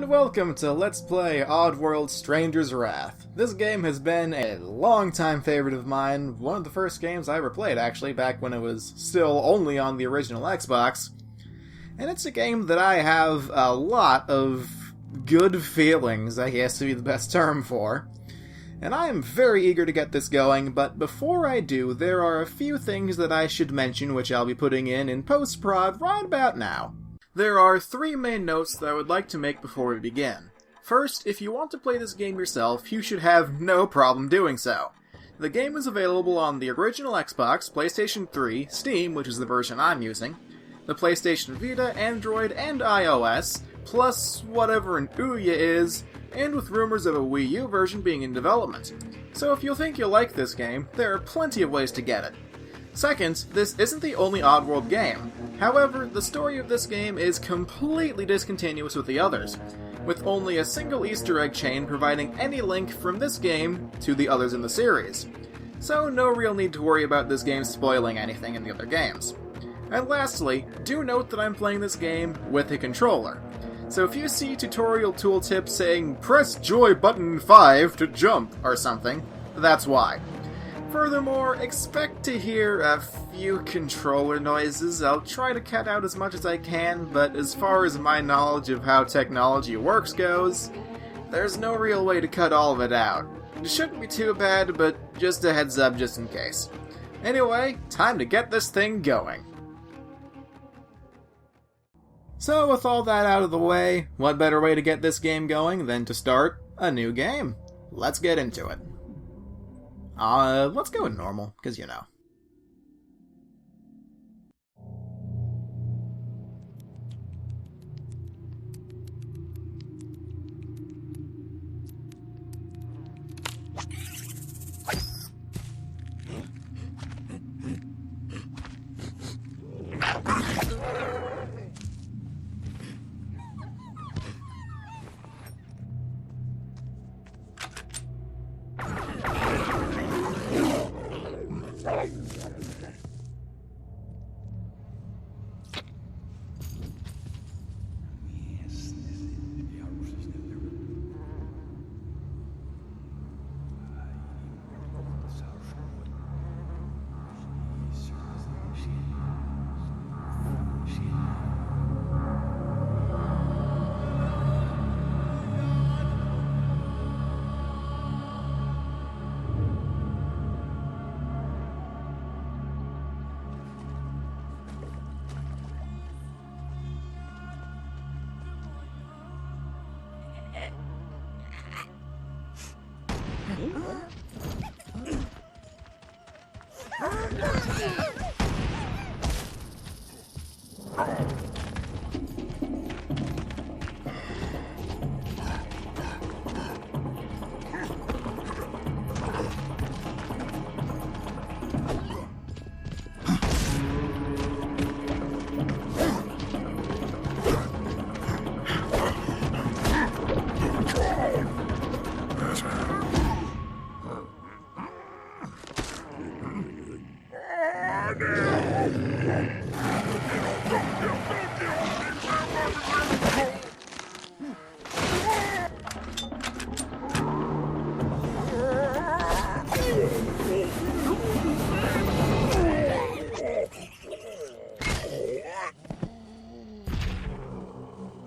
and welcome to Let's Play Oddworld Stranger's Wrath. This game has been a long-time favorite of mine, one of the first games I ever played actually, back when it was still only on the original Xbox. And it's a game that I have a lot of good feelings, I guess to be the best term for. And I am very eager to get this going, but before I do, there are a few things that I should mention which I'll be putting in post-prod right about now. There are three main notes that I would like to make before we begin. First, if you want to play this game yourself, you should have no problem doing so. The game is available on the original Xbox, PlayStation 3, Steam, which is the version I'm using, the PlayStation Vita, Android, and iOS, plus whatever an Ouya is, and with rumors of a Wii U version being in development. So if you think you'll like this game, there are plenty of ways to get it. Second, this isn't the only Oddworld game. However, the story of this game is completely discontinuous with the others, with only a single Easter egg chain providing any link from this game to the others in the series. So no real need to worry about this game spoiling anything in the other games. And lastly, do note that I'm playing this game with a controller. So if you see tutorial tooltips saying, press joy button 5 to jump, or something, that's why. Furthermore, expect to hear a few controller noises. I'll try to cut out as much as I can, but as far as my knowledge of how technology works goes, there's no real way to cut all of it out. It shouldn't be too bad, but just a heads up just in case. Anyway, time to get this thing going. So with all that out of the way, what better way to get this game going than to start a new game? Let's get into it. Let's go with normal, because you know.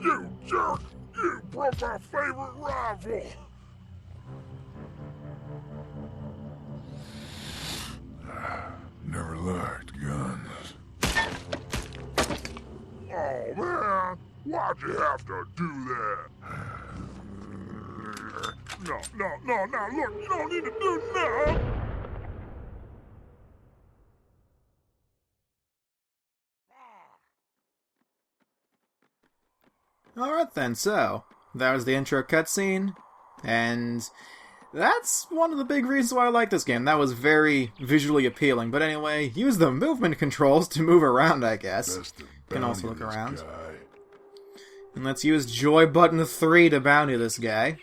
You jerk! You broke my favorite rifle! Never liked guns. Oh man, why'd you have to do that? No, look, you don't need to do that! Alright then, so, that was the intro cutscene, and that's one of the big reasons why I like this game. That was very visually appealing, but anyway, use the movement controls to move around, I guess. Can also look around. Guy. And let's use joy button 3 to bounty this guy.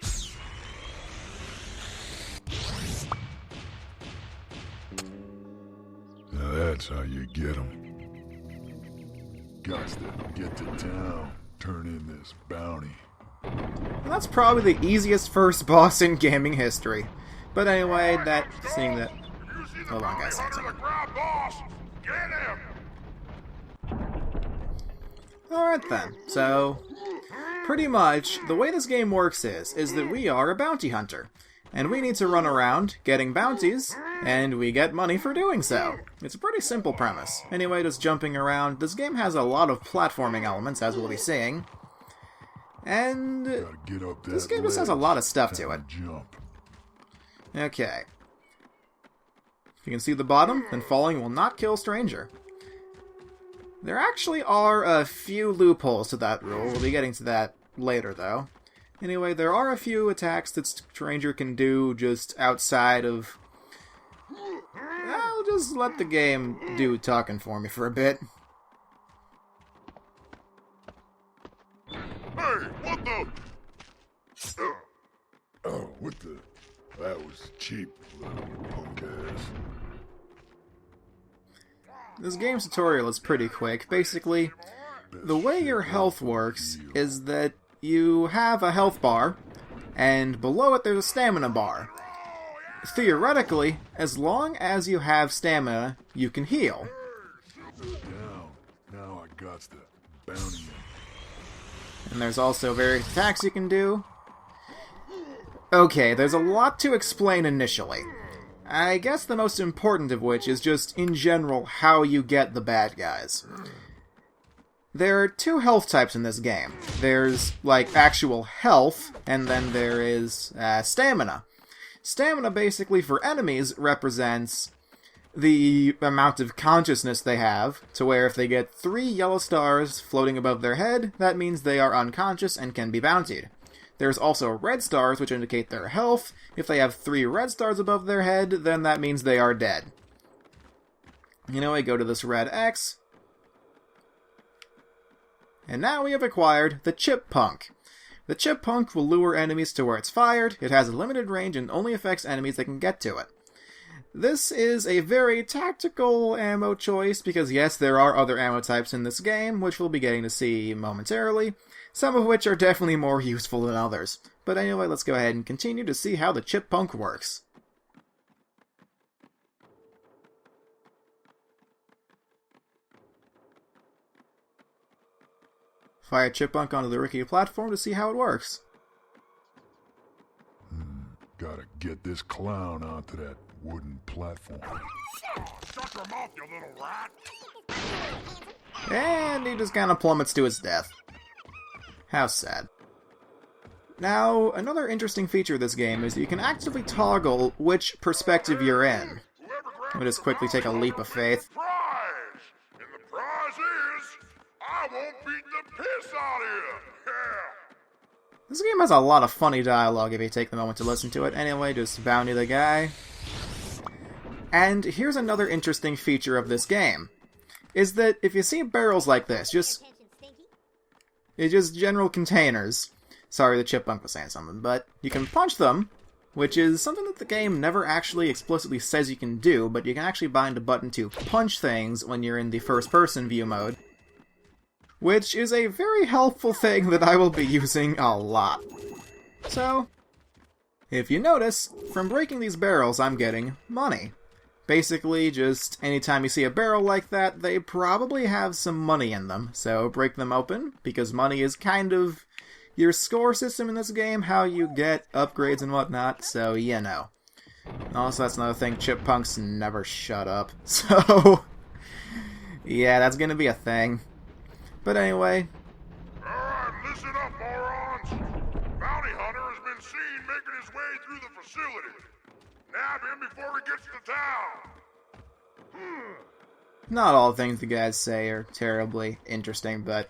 Now that's how you get them. Guys that get to town turn in this bounty. And that's probably the easiest first boss in gaming history. But anyway, seeing that... Hold on, guys, saying something. Alright then, so... Pretty much, the way this game works is that we are a bounty hunter. And we need to run around getting bounties, and we get money for doing so. It's a pretty simple premise. Anyway, just jumping around, this game has a lot of platforming elements, as we'll be seeing. And this game just has a lot of stuff to it. Okay. If you can see the bottom, then falling will not kill stranger. There actually are a few loopholes to that rule. We'll be getting to that later, though. Anyway, there are a few attacks that stranger can do just outside of... I'll just let the game do talking for me for a bit. Hey, what the? Oh, what the? That was cheap, little punk ass. This game's tutorial is pretty quick. Basically, the way your health works is that you have a health bar, and below it there's a stamina bar. Theoretically, as long as you have stamina, you can heal. Now I got the bounty. And there's also various attacks you can do. Okay, there's a lot to explain initially. I guess the most important of which is just, in general, how you get the bad guys. There are two health types in this game. There's, like, actual health, and then there is stamina. Stamina, basically, for enemies, represents the amount of consciousness they have, to where if they get 3 yellow stars floating above their head, that means they are unconscious and can be bountied. There's also red stars, which indicate their health. If they have 3 red stars above their head, then that means they are dead. You know, I go to this red X, and now we have acquired the Chip Punk. The Chip Punk will lure enemies to where it's fired. It has a limited range and only affects enemies that can get to it. This is a very tactical ammo choice because yes, there are other ammo types in this game, which we'll be getting to see momentarily, some of which are definitely more useful than others. But anyway, let's go ahead and continue to see how the Chip Punk works. Fire Chipmunk onto the rickety platform to see how it works. Gotta get this clown onto that wooden platform. Shut your mouth, you little rat! And he just kind of plummets to his death. How sad. Now, another interesting feature of this game is you can actively toggle which perspective you're in. Let me just quickly take a leap of faith. Prize! And the prize is, I won't beat the piss out of you! Yeah! This game has a lot of funny dialogue if you take the moment to listen to it. Anyway, just bounty the guy. And here's another interesting feature of this game, is that if you see barrels like this, it's just general containers. Sorry, the Chipmunk was saying something, but you can punch them, which is something that the game never actually explicitly says you can do, but you can actually bind a button to punch things when you're in the first-person view mode, which is a very helpful thing that I will be using a lot. So, if you notice, from breaking these barrels, I'm getting money. Basically, just anytime you see a barrel like that, they probably have some money in them. So break them open, because money is kind of your score system in this game, how you get upgrades and whatnot, so you know. Also, that's another thing, Chipmunks never shut up. So, yeah, that's gonna be a thing. But anyway. Alright, listen up, morons! Bounty Hunter has been seen making his way through the facility. Nab him before he gets to town! Not all things the guys say are terribly interesting, but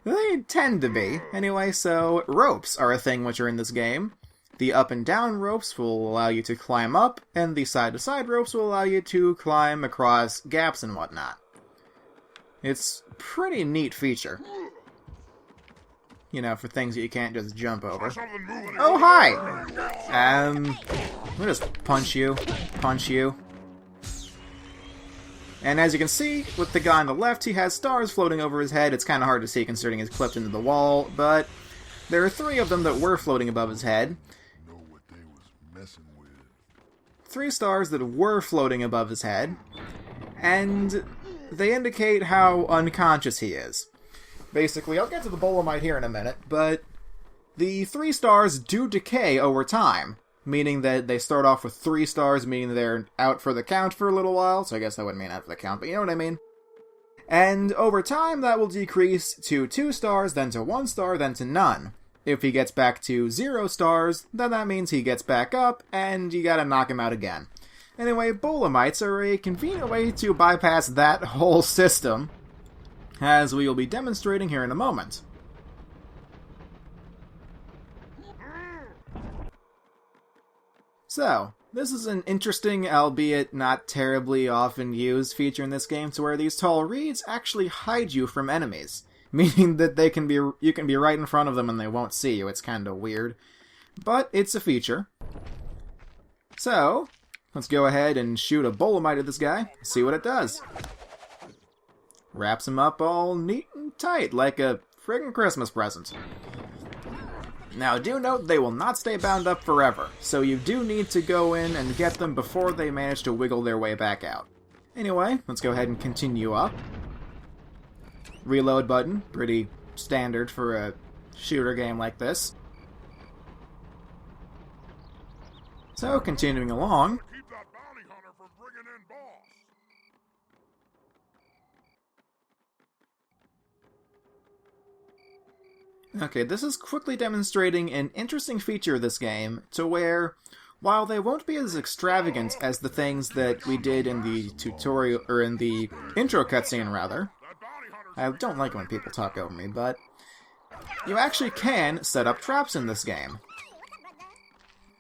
they tend to be. Anyway, so ropes are a thing which are in this game. The up and down ropes will allow you to climb up, and the side-to-side ropes will allow you to climb across gaps and whatnot. It's a pretty neat feature. You know, for things that you can't just jump over. Oh, hi! Let me just punch you. Punch you. And as you can see, with the guy on the left, he has stars floating over his head. It's kind of hard to see considering he's clipped into the wall, but There are 3 of them that were floating above his head. Know what they was messing with. 3 stars that were floating above his head. And they indicate how unconscious he is. Basically, I'll get to the Bolemite here in a minute, but the 3 stars do decay over time. Meaning that they start off with 3 stars, meaning they're out for the count for a little while. So I guess that wouldn't mean out for the count, but you know what I mean. And over time, that will decrease to 2 stars, then to 1 star, then to none. If he gets back to 0 stars, then that means he gets back up, and you gotta knock him out again. Anyway, Bolemites are a convenient way to bypass that whole system, as we will be demonstrating here in a moment. So, this is an interesting, albeit not terribly often used feature in this game to where these tall reeds actually hide you from enemies. Meaning that you can be right in front of them and they won't see you. It's kinda weird. But it's a feature. So, let's go ahead and shoot a Bolemite at this guy, see what it does. Wraps him up all neat and tight, like a friggin' Christmas present. Now, do note they will not stay bound up forever, so you do need to go in and get them before they manage to wiggle their way back out. Anyway, let's go ahead and continue up. Reload button, pretty standard for a shooter game like this. So, continuing along. Keep that bounty hunter from bringing in boss. Okay, this is quickly demonstrating an interesting feature of this game, to where, while they won't be as extravagant as the things that we did in the tutorial, or in the intro cutscene rather, I don't like when people talk over me, but you actually can set up traps in this game.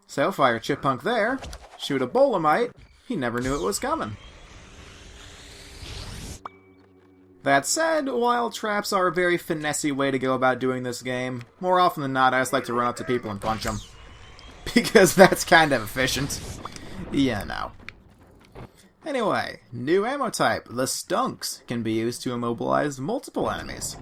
So, fire Chipmunk there, shoot a Bolemite, he never knew it was coming. That said, while traps are a very finessey way to go about doing this game, more often than not I just like to run up to people and punch them. Because that's kind of efficient. Yeah, no. Anyway, new ammo type, the Stunks, can be used to immobilize multiple enemies.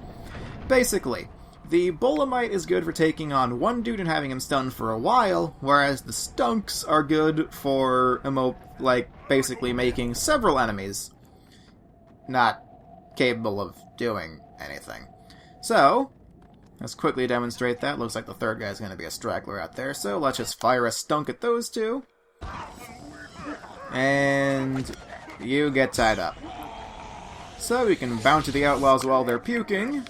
Basically, the Bolemite is good for taking on one dude and having him stunned for a while, whereas the Stunks are good for, basically making several enemies not capable of doing anything. So, let's quickly demonstrate that. Looks like the third guy's going to be a straggler out there, so let's just fire a Stunk at those two. And you get tied up. So we can bounty the outlaws while they're puking.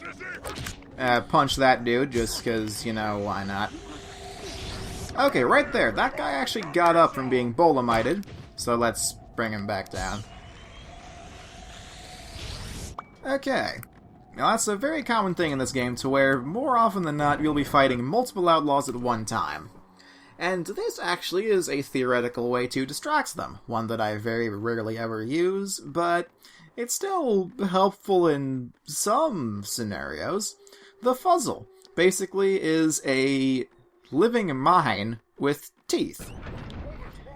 Punch that dude, just because, you know, why not? Okay, right there. That guy actually got up from being Bolemited, so let's bring him back down. Okay. Now that's a very common thing in this game, to where, more often than not, you'll be fighting multiple outlaws at one time. And this actually is a theoretical way to distract them, one that I very rarely ever use, but it's still helpful in some scenarios. The Fuzzle basically is a living mine with teeth.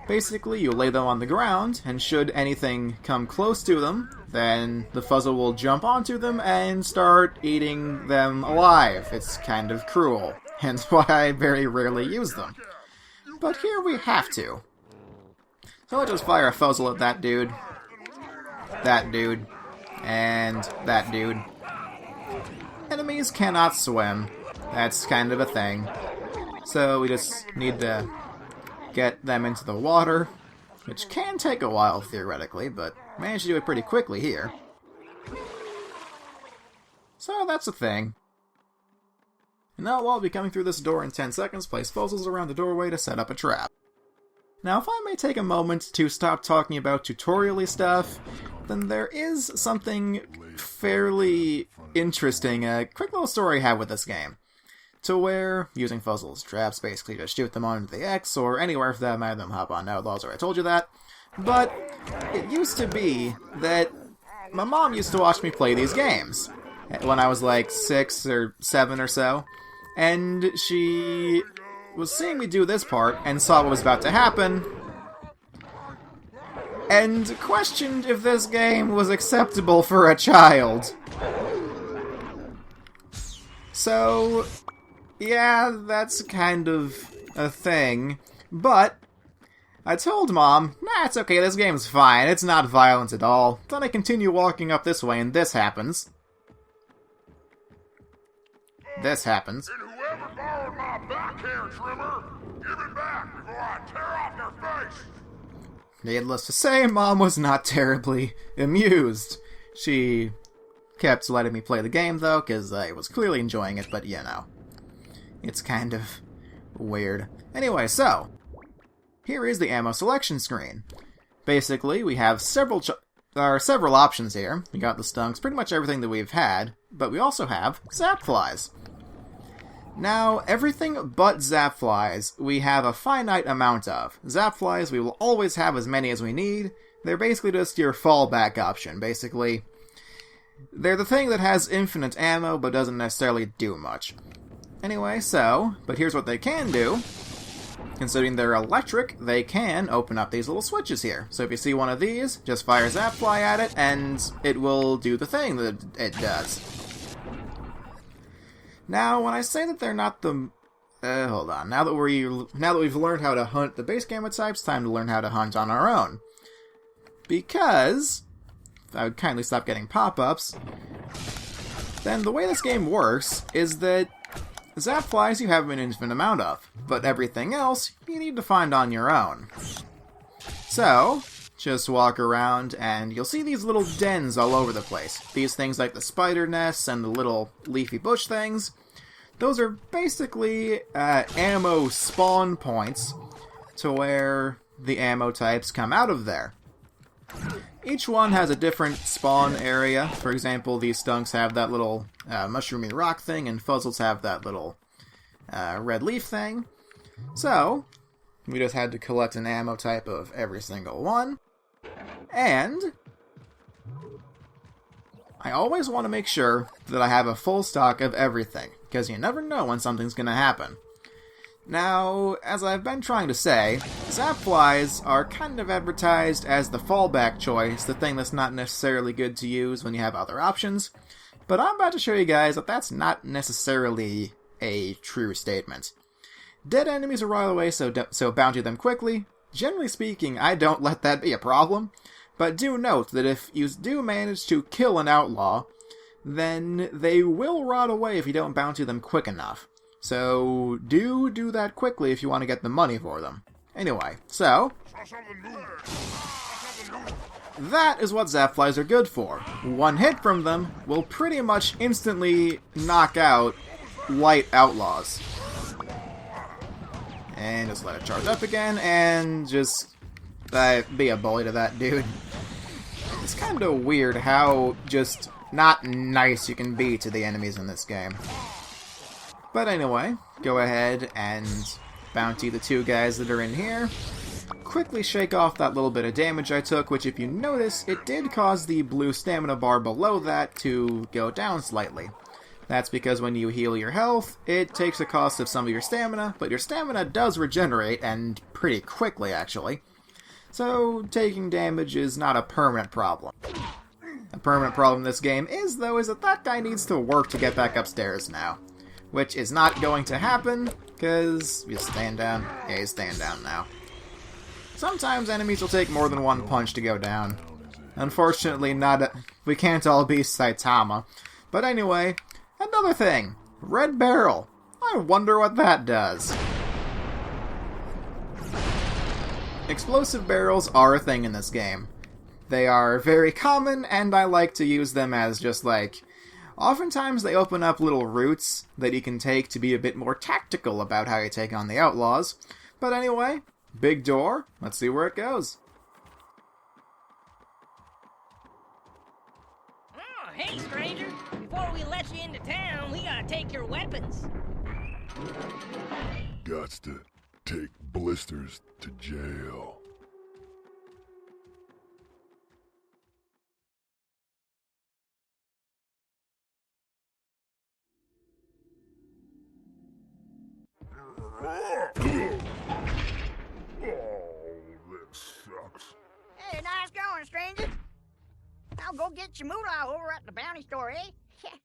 Basically, you lay them on the ground, and should anything come close to them, then the Fuzzle will jump onto them and start eating them alive. It's kind of cruel, hence why I very rarely use them. But here we have to. So I'll just fire a Fuzzle at that dude, and that dude. Enemies cannot swim. That's kind of a thing. So we just need to get them into the water, which can take a while theoretically, but managed to do it pretty quickly here. So that's a thing. Now, while I'll be coming through this door in 10 seconds, place Fuzzles around the doorway to set up a trap. Now, if I may take a moment to stop talking about tutorial-y stuff, then there is something fairly interesting, a quick little story I have with this game. To where, using Fuzzles traps, basically just shoot them onto the X, or anywhere for that matter, them hop on Outlaws, or I told you that. But, it used to be that my mom used to watch me play these games, when I was like 6 or 7 or so. And she was seeing me do this part, and saw what was about to happen, and questioned if this game was acceptable for a child. So, Yeah, that's kind of a thing. But I told Mom, nah, it's okay, this game's fine, it's not violent at all. Then I continue walking up this way and this happens. This happens. And whoever borrowed my back hair trimmer, give it back before I tear off your face! Needless to say, Mom was not terribly amused. She kept letting me play the game, though, because I was clearly enjoying it, but you know. It's kind of weird. Anyway, so, here is the ammo selection screen. Basically, we have several options here. We got the stunks, pretty much everything that we've had, but we also have zap flies. Now, everything but zap flies, we have a finite amount of. Zap flies, we will always have as many as we need. They're basically just your fallback option, basically. They're the thing that has infinite ammo, but doesn't necessarily do much. Anyway, so, but here's what they can do. Considering they're electric, they can open up these little switches here. So if you see one of these, just fire zap fly at it, and it will do the thing that it does. Now, when I say that they're not the... hold on. Now that we've learned how to hunt the base gamma types, time to learn how to hunt on our own. Because, if I would kindly stop getting pop-ups, then the way this game works is that zap flies you have an infinite amount of, but everything else you need to find on your own. So, just walk around and you'll see these little dens all over the place. These things like the spider nests and the little leafy bush things. Those are basically ammo spawn points to where the ammo types come out of there. Each one has a different spawn area. For example, these stunks have that little mushroomy rock thing, and fuzzles have that little red leaf thing. So, we just had to collect an ammo type of every single one. And I always want to make sure that I have a full stock of everything, because you never know when something's going to happen. Now, as I've been trying to say, zap flies are kind of advertised as the fallback choice, the thing that's not necessarily good to use when you have other options, but I'm about to show you guys that that's not necessarily a true statement. Dead enemies are right away, so bounty them quickly. Generally speaking, I don't let that be a problem, but do note that if you do manage to kill an outlaw, then they will rot away if you don't bounty them quick enough. So, do that quickly if you want to get the money for them. Anyway, so, that is what zap flies are good for. One hit from them will pretty much instantly knock out light outlaws. And just let it charge up again, and just be a bully to that dude. It's kind of weird how just not nice you can be to the enemies in this game. But anyway, go ahead and bounty the two guys that are in here. Quickly shake off that little bit of damage I took, which if you notice, it did cause the blue stamina bar below that to go down slightly. That's because when you heal your health, it takes the cost of some of your stamina, but your stamina does regenerate, and pretty quickly actually. So taking damage is not a permanent problem. A permanent problem in this game is that guy needs to work to get back upstairs now. Which is not going to happen, because you stand down. Yeah, he's staying down now. Sometimes enemies will take more than one punch to go down. Unfortunately, we can't all be Saitama. But anyway, another thing. Red barrel. I wonder what that does. Explosive barrels are a thing in this game. They are very common, and I like to use them as just like... Oftentimes they open up little routes that you can take to be a bit more tactical about how you take on the outlaws. But anyway, big door, let's see where it goes. Oh, hey stranger, before we let you into town, we gotta take your weapons. Gots to take blisters to jail. Oh, that sucks. Hey, nice going, stranger. I'll go get your moolah over at the bounty store, eh? Hey,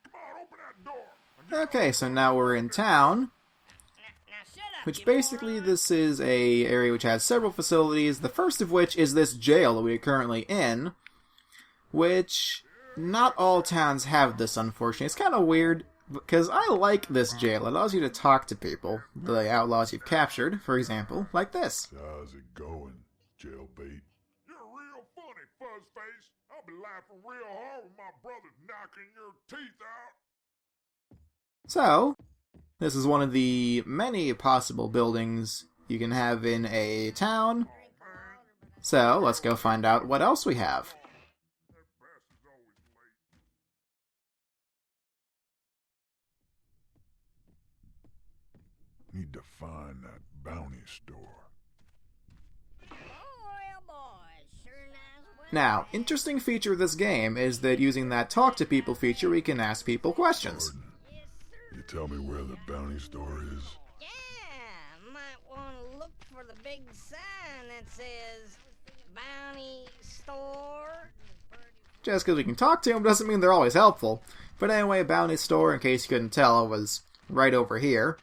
come on, open that door. I Okay, so now we're in town, Now shut up, which you basically moron. this is a area which has several facilities, the first of which is this jail that we are currently in, which not all towns have this, unfortunately. It's kind of weird, because I like this jail. It allows you to talk to people, the outlaws you've captured, for example, like this. How's it going, jailbait? You're real funny, Fuzzface. I'll be laughing real hard when my brother's knocking your teeth out. So, this is one of the many possible buildings you can have in a town. So, let's go find out what else we have. That bastard's always late. Need to find that bounty store. Oh, well, boys, sure nice weather. Now, interesting feature of this game is that using that talk to people feature, we can ask people questions. Gordon, Yes, sir. you tell me where the bounty store is? Yeah, might want to look for the big sign that says Bounty Store. Just because we can talk to them doesn't mean they're always helpful. But anyway, bounty store, in case you couldn't tell, was right over here.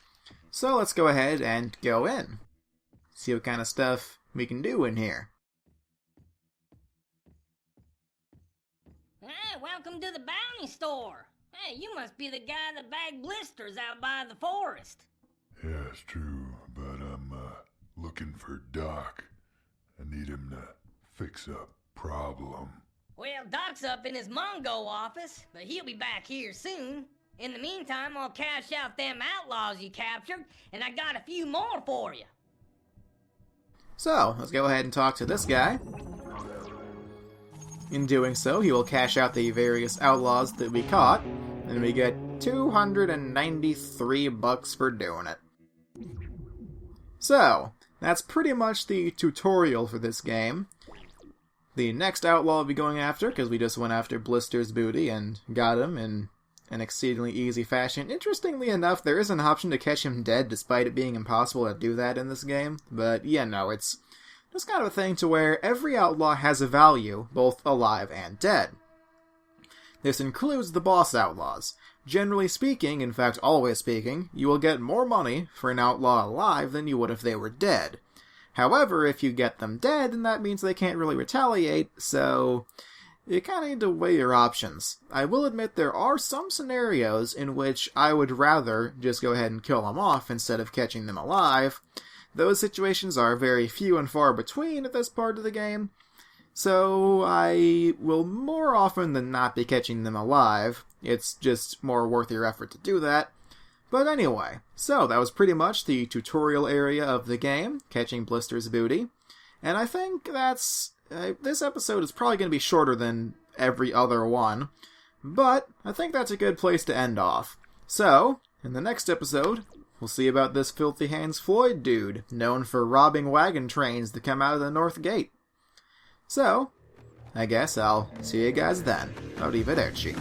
So let's go ahead and go in. See what kind of stuff we can do in here. Hey, welcome to the Bounty Store. Hey, you must be the guy that bagged blisters out by the forest. Yeah, it's true, but I'm looking for Doc. I need him to fix a problem. Well, Doc's up in his Mongo office, but he'll be back here soon. In the meantime, I'll cash out them outlaws you captured, and I got a few more for you. So, let's go ahead and talk to this guy. In doing so, he will cash out the various outlaws that we caught, and we get 293 bucks for doing it. So, that's pretty much the tutorial for this game. The next outlaw we'll be going after, because we just went after Blister's booty and got him in an exceedingly easy fashion. Interestingly enough, there is an option to catch him dead, despite it being impossible to do that in this game. But yeah, no, it's just kind of a thing to where every outlaw has a value, both alive and dead. This includes the boss outlaws. Generally speaking, in fact always speaking, you will get more money for an outlaw alive than you would if they were dead. However, if you get them dead, then that means they can't really retaliate, so you kind of need to weigh your options. I will admit there are some scenarios in which I would rather just go ahead and kill them off instead of catching them alive. Those situations are very few and far between at this part of the game, so I will more often than not be catching them alive. It's just more worth your effort to do that. But anyway, so that was pretty much the tutorial area of the game, catching Blister's booty. And I think that's... this episode is probably going to be shorter than every other one, but I think that's a good place to end off. So, in the next episode, we'll see about this Filthy Hands Floyd dude, known for robbing wagon trains that come out of the North Gate. So, I guess I'll see you guys then. Arrivederci.